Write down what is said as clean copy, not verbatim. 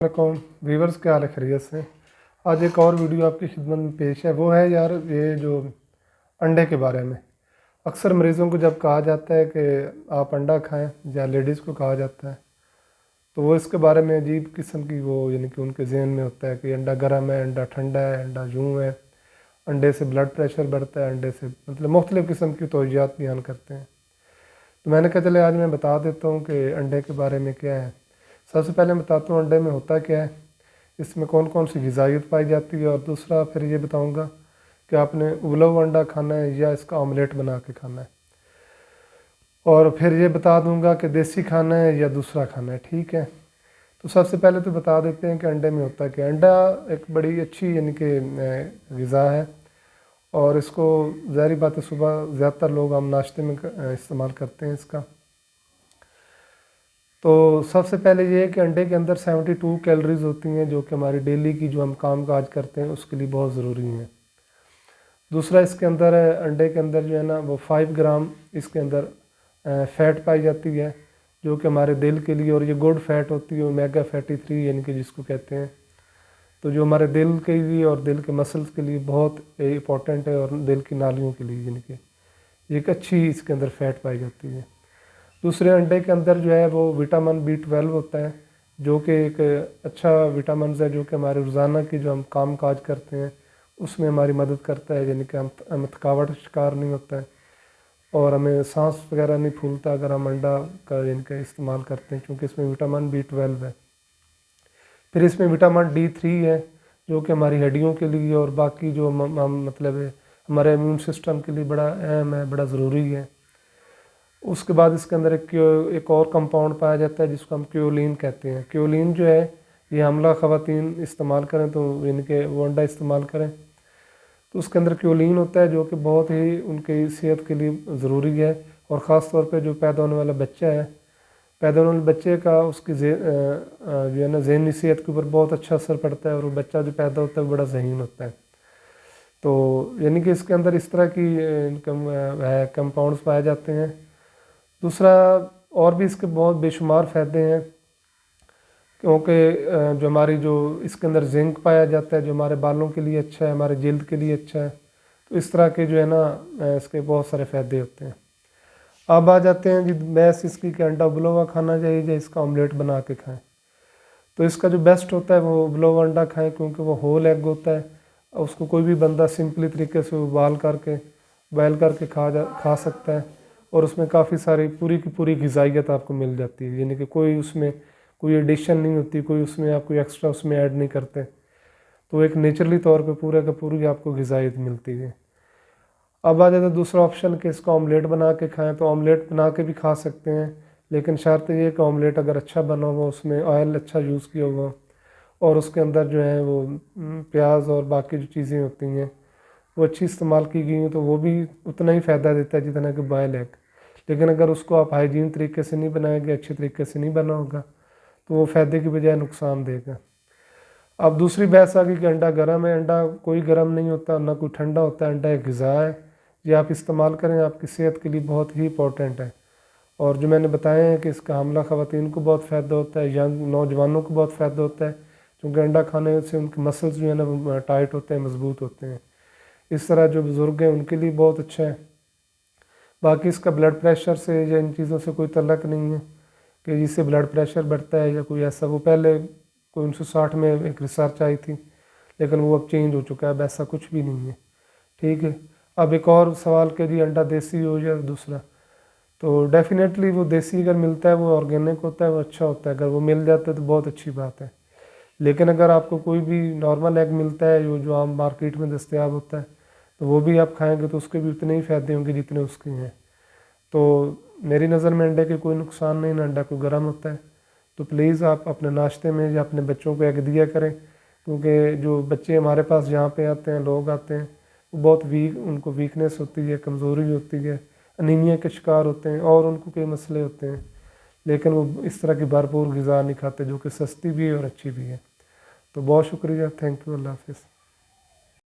वालेकुम व्यूवर्स, क्या हाल है? खैरियत से। आज एक और वीडियो आपकी खिदमत में पेश है। वो है यार ये जो अंडे के बारे में। अक्सर मरीज़ों को जब कहा जाता है कि आप अंडा खाएं, या लेडीज़ को कहा जाता है, तो वो इसके बारे में अजीब किस्म की वो यानी कि उनके जहन में होता है कि अंडा गर्म है, अंडा ठंडा है, अंडा यूँ है, अंडे से ब्लड प्रेशर बढ़ता है, अंडे से मतलब मुख्तलिफ़ किस्म की तौजियात बयान करते हैं। तो मैंने कहा चले आज मैं बता देता हूँ कि अंडे के बारे में क्या है। सबसे पहले मैं बताता हूँ अंडे में होता क्या है, इसमें कौन कौन सी ग़िज़ाइयत पाई जाती है, और दूसरा फिर ये बताऊँगा कि आपने उबला हुआ अंडा खाना है या इसका ऑमलेट बना के खाना है, और फिर ये बता दूँगा कि देसी खाना है या दूसरा खाना है। ठीक है, तो सबसे पहले तो बता देते हैं कि अंडे में होता क्या है। अंडा एक बड़ी अच्छी यानी कि ग़िज़ा है, और इसको ज़ाहिर बात है सुबह ज़्यादातर लोग हम नाश्ते में इस्तेमाल करते हैं इसका। तो सबसे पहले ये है कि अंडे के अंदर 72 कैलोरीज़ होती हैं, जो कि हमारी डेली की जो हम काम काज करते हैं उसके लिए बहुत ज़रूरी हैं। दूसरा इसके अंदर है, अंडे के अंदर जो है ना वो 5 ग्राम इसके अंदर फ़ैट पाई जाती है, जो कि हमारे दिल के लिए, और ये गुड फैट होती है, ओमेगा फैटी 3 यानी कि जिसको कहते हैं, तो जो हमारे दिल के लिए और दिल के मसल्स के लिए बहुत इंपॉर्टेंट है, और दिल की नालियों के लिए यानी कि एक अच्छी इसके अंदर फ़ैट पाई जाती है। दूसरे अंडे के अंदर जो है वो विटामिन B12 होता है, जो कि एक अच्छा विटामिन है, जो कि हमारे रोज़ाना की जो हम काम काज करते हैं उसमें हमारी मदद करता है, यानी कि हम थकावट का शिकार नहीं होता है, और हमें सांस वगैरह नहीं फूलता अगर हम अंडा का यानी कि इस्तेमाल करते हैं, क्योंकि इसमें विटामिन B12 है। फिर इसमें विटामिन D3 है, जो कि हमारी हड्डियों के लिए और बाकी जो मतलब है हमारे इम्यून सिस्टम के लिए बड़ा अहम है, बड़ा ज़रूरी है। उसके बाद इसके अंदर एक और कंपाउंड पाया जाता है जिसको हम क्योलिन कहते हैं। क्योलिन जो है ये हमला ख़वातीन इस्तेमाल करें तो यानी कि वो अंडा इस्तेमाल करें तो उसके अंदर क्योलिन होता है, जो कि बहुत ही उनकी सेहत के लिए ज़रूरी है, और ख़ास तौर पे जो पैदा होने वाला बच्चा है, पैदा होने वाले बच्चे का उसकी जो है ना ज़हनी सेहत के ऊपर बहुत अच्छा असर पड़ता है, और वो बच्चा जो पैदा होता है वो बड़ा ज़हीन होता है। तो यानी कि इसके अंदर इस तरह की कंपाउंड्स पाए जाते हैं। दूसरा और भी इसके बहुत बेशुमार फ़ायदे हैं, क्योंकि जो हमारी जो इसके अंदर जिंक पाया जाता है, जो हमारे बालों के लिए अच्छा है, हमारे जल्द के लिए अच्छा है। तो इस तरह के जो है ना इसके बहुत सारे फ़ायदे होते हैं। अब आ जाते हैं जी बहस इसकी कि अंडा उबला हुआ खाना चाहिए या इसका ऑमलेट बना के खाएं। तो इसका जो बेस्ट होता है वो उबला हुआ अंडा खाएं, क्योंकि वो होल एग होता है, उसको कोई भी बंदा सिंपली तरीके से बॉयल करके खा सकता है, और उसमें काफ़ी सारी पूरी की पूरी ग़िज़ाइयत आपको मिल जाती है, यानी कि कोई उसमें कोई एडिशन नहीं होती, कोई उसमें आप कोई एक्स्ट्रा उसमें ऐड नहीं करते, तो एक नेचुरली तौर पे पूरे का पूरी आपको ग़िज़ाइयत मिलती है। अब आ जाता है दूसरा ऑप्शन कि इसका ऑमलेट बना के खाएं। तो ऑमलेट बना के भी खा सकते हैं, लेकिन शर्त ये है कि ऑमलेट अगर अच्छा बना हुआ, उसमें ऑयल अच्छा यूज़ किया हुआ, और उसके अंदर जो है वो प्याज और बाकी जो चीज़ें होती हैं वो अच्छी इस्तेमाल की गई हैं, तो वो भी उतना ही फ़ायदा देता है जितना कि बॉयल एग। लेकिन अगर उसको आप हाइजीन तरीके से नहीं बनाएंगे, अच्छे तरीके से नहीं बना होगा, तो वो फ़ायदे की बजाय नुकसान देगा। अब दूसरी बहस आ गई कि अंडा गर्म है। अंडा कोई गर्म नहीं होता, ना कोई ठंडा होता है। अंडा एक ग़िज़ा है, ये आप इस्तेमाल करें, आपकी सेहत के लिए बहुत ही इंपॉर्टेंट है। और जो मैंने बताया है कि इसका हमला ख़वातीन को बहुत फ़ायदा होता है, यंग नौजवानों को बहुत फ़ायदा होता है, क्योंकि अंडा खाने से उनके मसल्स जो है ना वो टाइट होते हैं, मज़बूत होते हैं। इस तरह जो बुज़ुर्ग हैं उनके लिए बहुत अच्छा है। बाकी इसका ब्लड प्रेशर से या इन चीज़ों से कोई तल्लक नहीं है कि जिससे ब्लड प्रेशर बढ़ता है या कोई ऐसा। वो पहले कोई 1960 में एक रिसर्च आई थी, लेकिन वो अब चेंज हो चुका है, अब ऐसा कुछ भी नहीं है। ठीक है, अब एक और सवाल कि जी अंडा देसी हो या दूसरा, तो डेफ़िनेटली वो देसी अगर मिलता है, वो ऑर्गेनिक होता है, वो अच्छा होता है। अगर वो मिल जाता है तो बहुत अच्छी बात है। लेकिन अगर आपको कोई भी नॉर्मल एग मिलता है जो आम मार्केट में दस्तयाब होता है, तो वो भी आप खाएंगे तो उसके भी उतने ही फ़ायदे होंगे जितने उसके हैं। तो मेरी नज़र में अंडे के कोई नुकसान नहीं, ना अंडा कोई गर्म होता है। तो प्लीज़ आप अपने नाश्ते में या अपने बच्चों को एग दिया करें, क्योंकि जो बच्चे हमारे पास जहाँ पे आते हैं, लोग आते हैं, वो बहुत उनको वीकनेस होती है, कमज़ोरी होती है, अनीमिया के शिकार होते हैं, और उनको कई मसले होते हैं, लेकिन वो इस तरह की भरपूर ग़िज़ा नहीं खाते जो कि सस्ती भी है और अच्छी भी है। तो बहुत शुक्रिया, थैंक यू, अल्लाह हाफ़िज़।